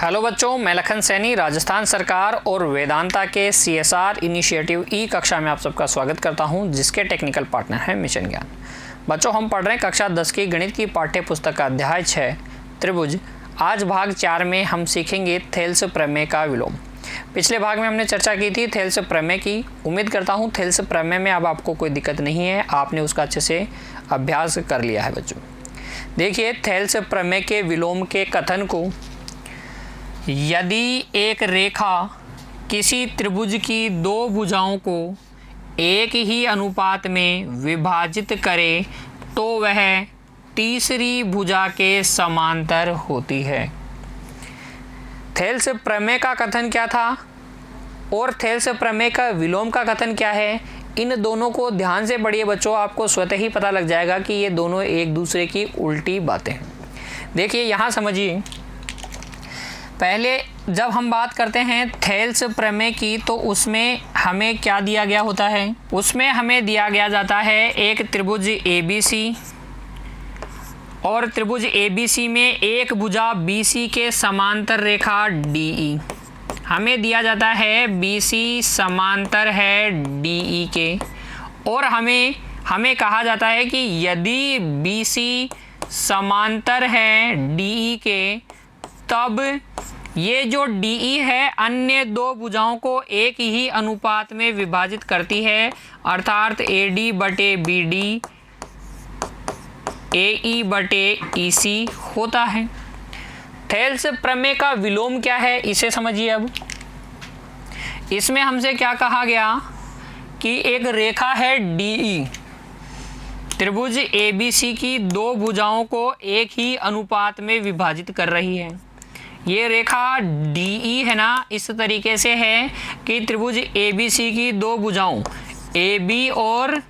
Hello बच्चों, मैं लखन सैनी राजस्थान सरकार और वेदांता के सीएसआर इनिशिएटिव ई कक्षा में आप सबका स्वागत करता हूं, जिसके टेक्निकल पार्टनर हैं मिशन ज्ञान। बच्चों, हम पढ़ रहे हैं कक्षा 10 की गणित की पाठ्य पुस्तक का अध्याय 6 त्रिभुज। आज भाग 4 में हम सीखेंगे थेल्स प्रमेय का विलोम। पिछले भाग में हमने चर्चा की थी थेल्स प्रमेय की। उम्मीद करता हूँ थेल्स प्रमेय में अब आपको कोई दिक्कत नहीं है, आपने उसका अच्छे से अभ्यास कर लिया है। बच्चों देखिए, थेल्स प्रमेय के विलोम के कथन को, यदि एक रेखा किसी त्रिभुज की दो भुजाओं को एक ही अनुपात में विभाजित करे तो वह तीसरी भुजा के समांतर होती है। थेल्स प्रमेय का कथन क्या था और थेल्स प्रमेय का विलोम का कथन क्या है, इन दोनों को ध्यान से पढ़िए बच्चों, आपको स्वतः ही पता लग जाएगा कि ये दोनों एक दूसरे की उल्टी बातें हैं। देखिए यहाँ समझिए, पहले जब हम बात करते हैं थेल्स प्रमेय की तो उसमें हमें क्या दिया गया होता है, उसमें हमें दिया गया जाता है एक त्रिभुज ABC और त्रिभुज ABC में एक भुजा BC के समांतर रेखा DE। हमें दिया जाता है BC समांतर है DE के, और हमें कहा जाता है कि यदि BC समांतर है DE के, तब ये जो DE है अन्य दो भुजाओं को एक ही अनुपात में विभाजित करती है, अर्थात AD बटे BD AE बटे EC होता है। थेल्स प्रमेय का विलोम क्या है इसे समझिए। अब इसमें हमसे क्या कहा गया कि एक रेखा है DE, त्रिभुज ABC की दो भुजाओं को एक ही अनुपात में विभाजित कर रही है। ये रेखा DE है ना, इस तरीके से है कि त्रिभुज ABC की दो भुजाओं AB और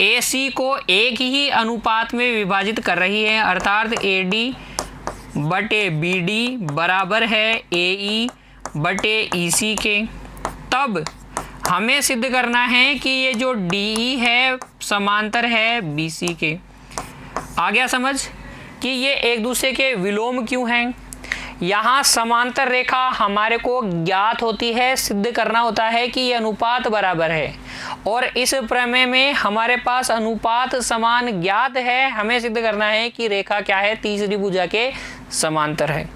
AC को एक ही अनुपात में विभाजित कर रही है, अर्थात AD बटे BD बराबर है AE बटे EC के। तब हमें सिद्ध करना है कि ये जो DE है समांतर है BC के। आ गया समझ कि ये एक दूसरे के विलोम क्यों हैं। यहाँ समांतर रेखा हमारे को ज्ञात होती है, सिद्ध करना होता है कि ये अनुपात बराबर है, और इस प्रमेय में हमारे पास अनुपात समान ज्ञात है। हमें सिद्ध करना है कि रेखा क्या है, तीसरी भुजा के समांतर है।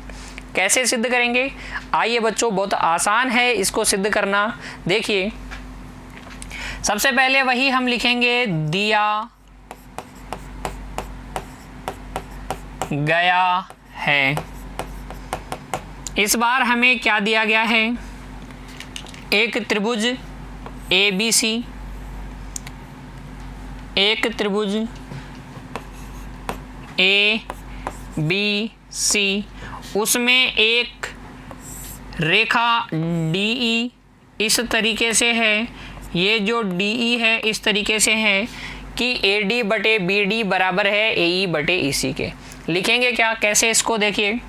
कैसे सिद्ध करेंगे, आइए बच्चों, बहुत आसान है इसको सिद्ध करना। देखिए, सबसे पहले वही हम लिखेंगे दिया गया है। इस बार हमें क्या दिया गया है, एक त्रिभुज ABC, एक त्रिभुज ABC, उसमें एक रेखा DE इस तरीके से है। ये जो DE है इस तरीके से है कि AD बटे BD बराबर है AE बटे EC के। लिखेंगे क्या, कैसे इसको देखिए,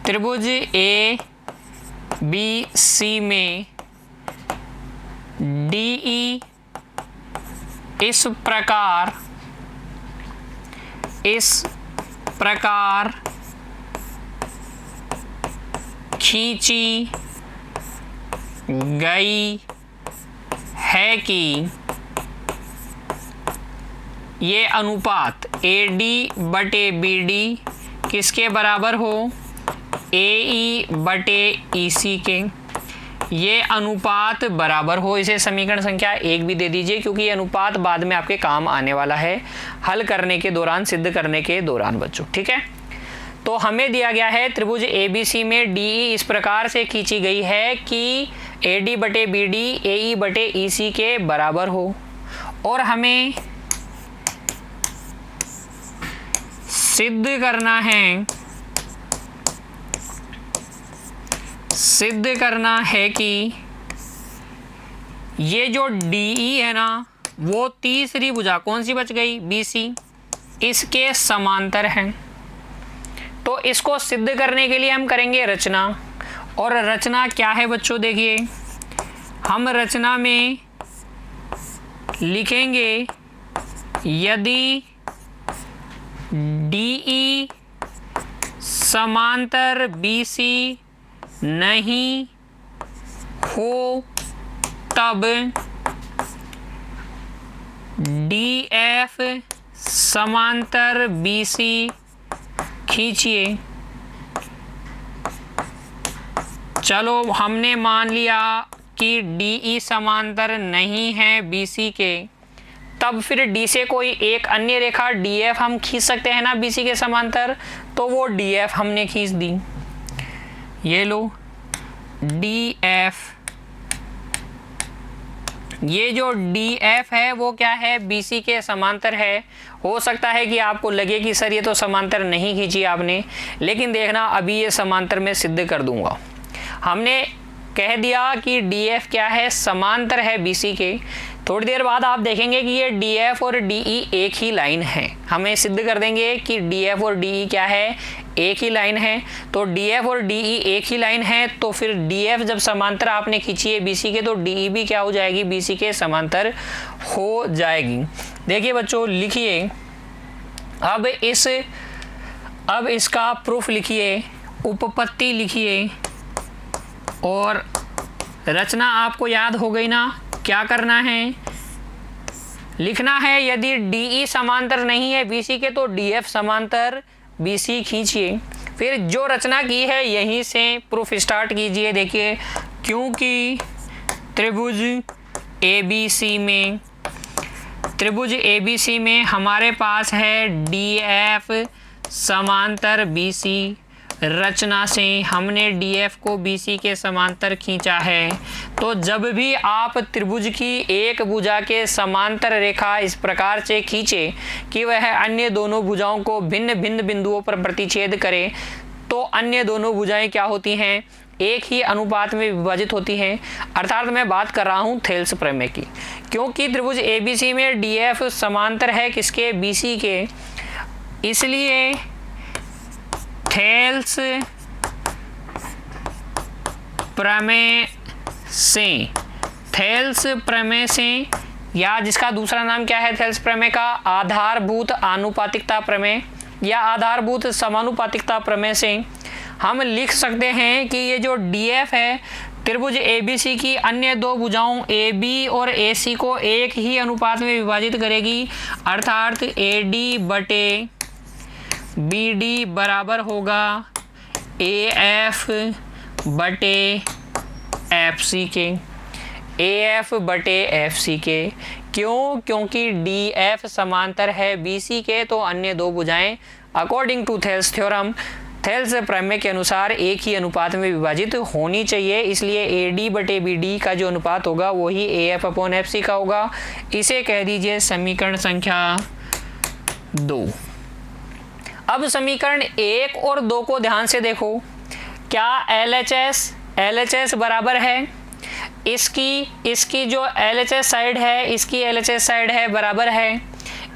त्रिभुज ABC में DE इस प्रकार खींची गई है कि ये अनुपात AD बटे BD किसके बराबर हो, AE बटे EC के। ये अनुपात बराबर हो, इसे समीकरण संख्या 1 भी दे दीजिए, क्योंकि ये अनुपात बाद में आपके काम आने वाला है हल करने के दौरान, सिद्ध करने के दौरान बच्चों। ठीक है, तो हमें दिया गया है त्रिभुज ABC में DE इस प्रकार से खींची गई है कि AD बटे BD AE बटे EC के बराबर हो, और हमें सिद्ध करना है कि ये जो DE है ना, वो तीसरी भुजा कौन सी बच गई, BC, इसके समांतर है। तो इसको सिद्ध करने के लिए हम करेंगे रचना, और रचना क्या है बच्चों, देखिए हम रचना में लिखेंगे यदि DE समांतर BC नहीं हो तब DF समांतर BC खींचिए। चलो हमने मान लिया कि DE समांतर नहीं है BC के, तब फिर D से कोई एक अन्य रेखा DF हम खींच सकते हैं ना BC के समांतर, तो वो DF हमने खींच दी। ये लो DF, ये जो DF है वो क्या है, BC के समांतर है। हो सकता है कि आपको लगे कि सर ये तो समांतर नहीं खींची आपने, लेकिन देखना अभी ये समांतर में सिद्ध कर दूंगा। हमने कह दिया कि DF क्या है, समांतर है BC के। थोड़ी देर बाद आप देखेंगे कि ये DF और DE एक ही लाइन है। हमें सिद्ध कर देंगे कि DF और DE क्या है, एक ही लाइन है। तो DF और DE एक ही लाइन है, तो फिर DF जब समांतर आपने खींची है BC के, तो DE भी क्या हो जाएगी, BC के समांतर हो जाएगी। देखिए बच्चों, लिखिए अब इसका प्रूफ लिखिए, उपपत्ति लिखिए, और रचना आपको याद हो गई ना। क्या करना है, लिखना है यदि DE समांतर नहीं है BC के तो DF समांतर BC खींचिए। फिर जो रचना की है यहीं से प्रूफ स्टार्ट कीजिए। देखिए, क्योंकि त्रिभुज ABC में हमारे पास है DF समांतर BC, रचना से हमने DF को BC के समांतर खींचा है। तो जब भी आप त्रिभुज की एक भुजा के समांतर रेखा इस प्रकार से खींचे कि वह अन्य दोनों भुजाओं को भिन्न भिन्न बिंदुओं पर प्रतिच्छेद करे, तो अन्य दोनों भुजाएं क्या होती हैं, एक ही अनुपात में विभाजित होती हैं। अर्थात मैं बात कर रहा हूं थेल्स प्रमेय की। क्योंकि त्रिभुज ABC में DF समांतर है किसके, BC के, इसलिए थेल्स प्रमेय से या जिसका दूसरा नाम क्या है थेल्स प्रमेय का, आधारभूत आनुपातिकता प्रमेय या आधारभूत समानुपातिकता प्रमेय से हम लिख सकते हैं कि ये जो DF है त्रिभुज ABC की अन्य दो भुजाओं AB और AC को एक ही अनुपात में विभाजित करेगी। अर्थात AD बटे BD बराबर होगा AF बटे FC के, AF बटे FC के। क्यों, क्योंकि DF समांतर है BC के, तो अन्य दो भुजाएं according to Thales theorem, Thales प्रमेय के अनुसार एक ही अनुपात में विभाजित होनी चाहिए। इसलिए AD बटे BD का जो अनुपात होगा वही AF अपॉन FC का होगा। इसे कह दीजिए समीकरण संख्या 2। अब समीकरण 1 और 2 को ध्यान से देखो। क्या LHS बराबर है इसकी जो LHS साइड है, इसकी LHS साइड है बराबर है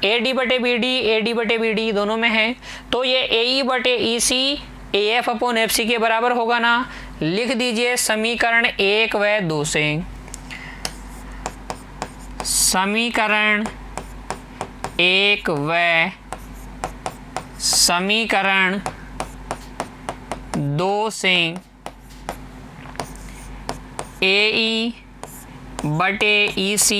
AD बटे BD दोनों में है। तो ये AE बटे EC AF अपॉन FC के बराबर होगा ना। लिख दीजिए समीकरण 1 व 2 से। समीकरण 1 व समीकरण 2 से AE बटे EC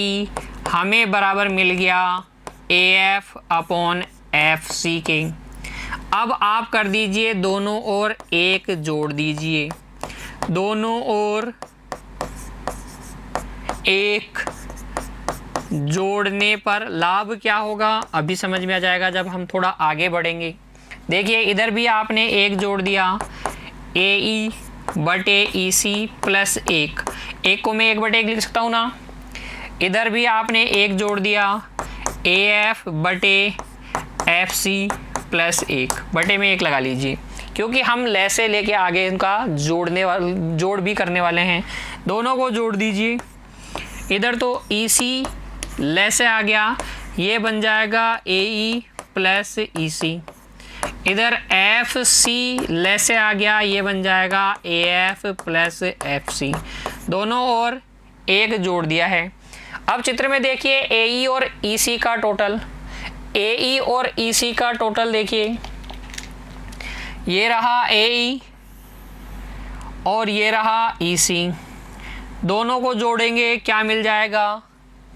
हमें बराबर मिल गया AF अपॉन FC के। अब आप कर दीजिए दोनों ओर 1 जोड़ दीजिए। दोनों ओर 1 जोड़ने पर लाभ क्या होगा अभी समझ में आ जाएगा जब हम थोड़ा आगे बढ़ेंगे। देखिए इधर भी आपने 1 जोड़ दिया, AE बटे EC प्लस 1 को मैं 1 बटे 1 लिख सकता हूँ ना। इधर भी आपने 1 जोड़ दिया, AF बटे FC प्लस 1 बटे में 1 लगा लीजिए, क्योंकि हम ले से लेके आगे इनका जोड़ भी करने वाले हैं। दोनों को जोड़ दीजिए। इधर तो EC ले से आ गया, ये बन जाएगा AE प्लस EC। इधर FC ले से आ गया, ये बन जाएगा AF प्लस FC। दोनों ओर 1 जोड़ दिया है। अब चित्र में देखिए AE और EC का टोटल, AE और EC का टोटल देखिए, ये रहा ए और ये रहा EC, दोनों को जोड़ेंगे क्या मिल जाएगा,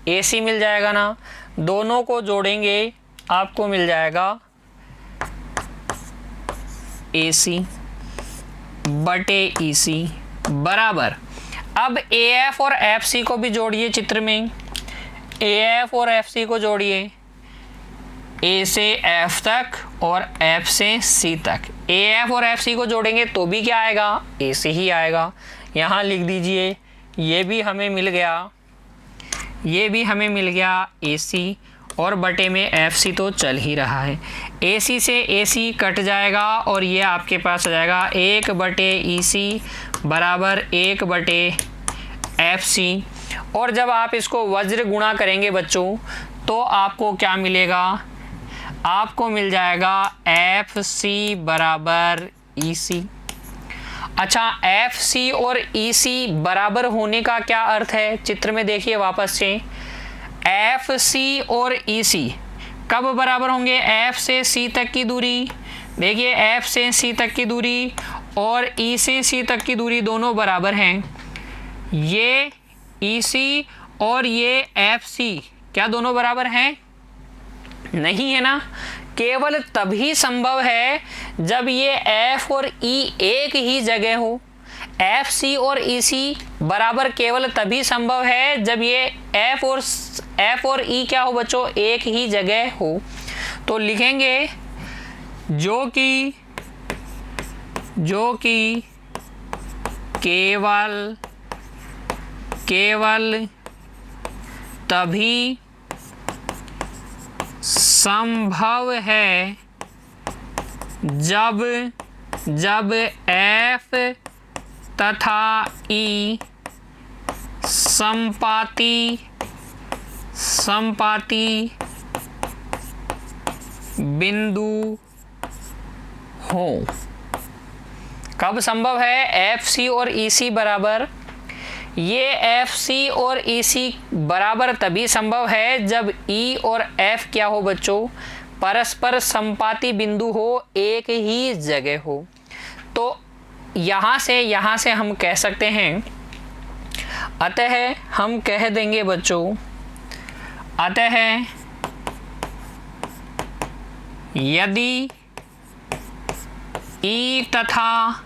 AC मिल जाएगा ना। दोनों को जोड़ेंगे आपको मिल जाएगा AC बटे EC बराबर। अब AF और FC को भी जोड़िए चित्र में, AF और FC को जोड़िए, A से F तक और F से C तक। AF और FC को जोड़ेंगे तो भी क्या आएगा, AC ही आएगा। यहाँ लिख दीजिए, ये भी हमें मिल गया, ये भी हमें मिल गया AC और बटे में FC तो चल ही रहा है। AC से AC कट जाएगा और ये आपके पास आ जाएगा 1 बटे EC बराबर 1 बटे FC। और जब आप इसको वज्र गुणा करेंगे बच्चों तो आपको क्या मिलेगा, आपको मिल जाएगा FC बराबर EC। अच्छा, FC और EC बराबर होने का क्या अर्थ है, चित्र में देखिए वापस से। FC और EC कब बराबर होंगे, F से C तक की दूरी, देखिए F से C तक की दूरी और E से C तक की दूरी दोनों बराबर हैं। ये EC और ये FC क्या दोनों बराबर हैं, नहीं है ना। केवल तभी संभव है जब ये F और E एक ही जगह हो। FC और EC बराबर केवल तभी संभव है जब ये F और E क्या हो बच्चों, एक ही जगह हो। तो लिखेंगे जो कि केवल तभी संभव है जब F तथा E संपाती बिंदु हो। कब संभव है, FC और EC बराबर, ये FC और EC बराबर तभी संभव है जब E और F क्या हो बच्चों, परस्पर संपाती बिंदु हो, एक ही जगह हो। तो यहाँ से हम कह सकते हैं, अतः हम कह देंगे बच्चों, अतः यदि E तथा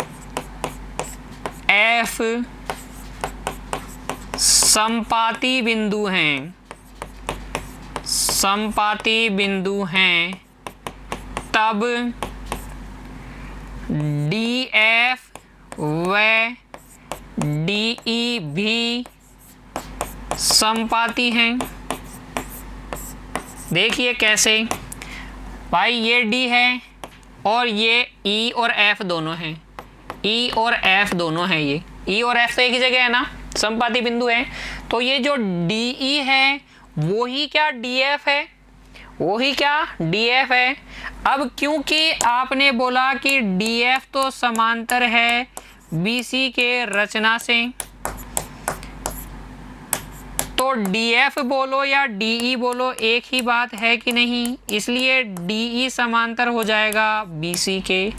F संपाती बिंदु हैं, तब DF व DE भी संपाती हैं। देखिए कैसे भाई, ये D है और ये E और F दोनों हैं, E और F दोनों हैं, ये E और F तो एक ही जगह है ना, संपाती बिंदु है। तो ये जो DE है वो ही क्या DF है, वो ही क्या DF है। अब क्योंकि आपने बोला कि DF तो समांतर है BC के रचना से, तो DF बोलो या DE बोलो एक ही बात है कि नहीं, इसलिए DE समांतर हो जाएगा BC के।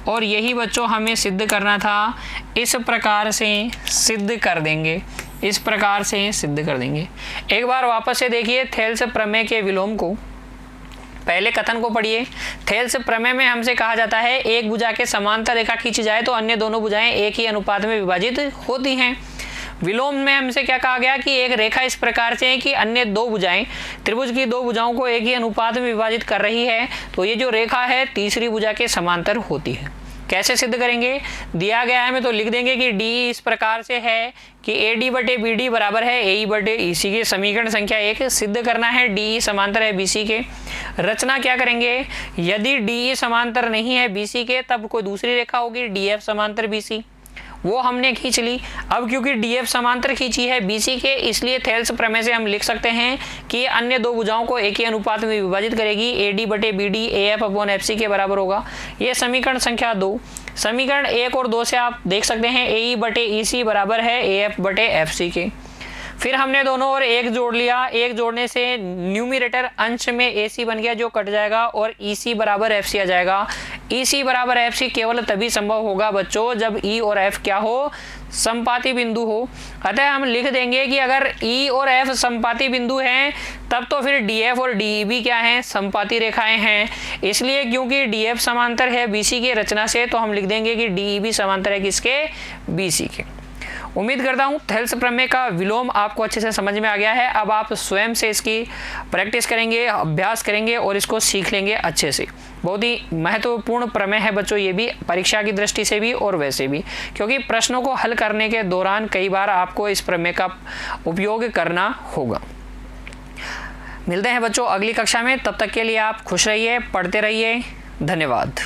और यही बच्चों हमें सिद्ध करना था, इस प्रकार से सिद्ध कर देंगे, इस प्रकार से सिद्ध कर देंगे। एक बार वापस से देखिए थेल्स प्रमेय के विलोम को, पहले कथन को पढ़िए। थेल्स प्रमेय में हमसे कहा जाता है एक भुजा के समांतर रेखा खींची जाए तो अन्य दोनों भुजाएं एक ही अनुपात में विभाजित होती हैं। विलोम में हमसे क्या कहा गया कि एक रेखा इस प्रकार से है कि अन्य दो भुजाएं त्रिभुज की दो भुजाओं को एक ही अनुपात में विभाजित कर रही है, तो ये जो रेखा है तीसरी भुजा के समांतर होती है। कैसे सिद्ध करेंगे, दिया गया है, मैं तो लिख देंगे कि डी इस प्रकार से है कि AD बटे BD बराबर है AE बटे EC के। समीकरण संख्या 1 सिद्ध करना है DE समांतर है BC के। रचना क्या करेंगे, यदि DE समांतर नहीं है BC के तब कोई दूसरी रेखा होगी DF समांतर BC, वो हमने खींच ली। अब क्योंकि DF समांतर खींची है BC के, इसलिए थेल्स प्रमेय से हम लिख सकते हैं कि अन्य दो भुजाओं को एक ही अनुपात में विभाजित करेगी। AD बटे BD AF अपॉन FC के बराबर होगा। ये समीकरण संख्या 2। समीकरण 1 और 2 से आप देख सकते हैं AE बटे EC बराबर है AF बटे FC के। फिर हमने दोनों और एक जोड़ लिया, एक जोड़ने से न्यूमिरेटर अंश में AC बन गया जो कट जाएगा और EC बराबर FC आ जाएगा। EC बराबर FC केवल तभी संभव होगा बच्चों जब E और F क्या हो, समपाती बिंदु हो। अतः हम लिख देंगे कि अगर E और F समपाती बिंदु हैं तब तो फिर DF और DE भी क्या हैं, समपाती रेखाएं हैं। इसलिए क्योंकि DF समांतर है BC के रचना से, तो हम लिख देंगे कि DE भी समांतर है किसके, BC के। उम्मीद करता हूँ थेल्स प्रमेय का विलोम आपको अच्छे से समझ में आ गया है। अब आप स्वयं से इसकी प्रैक्टिस करेंगे, अभ्यास करेंगे और इसको सीख लेंगे अच्छे से। बहुत ही महत्वपूर्ण प्रमेय है बच्चों ये भी, परीक्षा की दृष्टि से भी और वैसे भी, क्योंकि प्रश्नों को हल करने के दौरान कई बार आपको इस प्रमेय का उपयोग करना होगा। मिलते हैं बच्चों अगली कक्षा में, तब तक के लिए आप खुश रहिए, पढ़ते रहिए। धन्यवाद।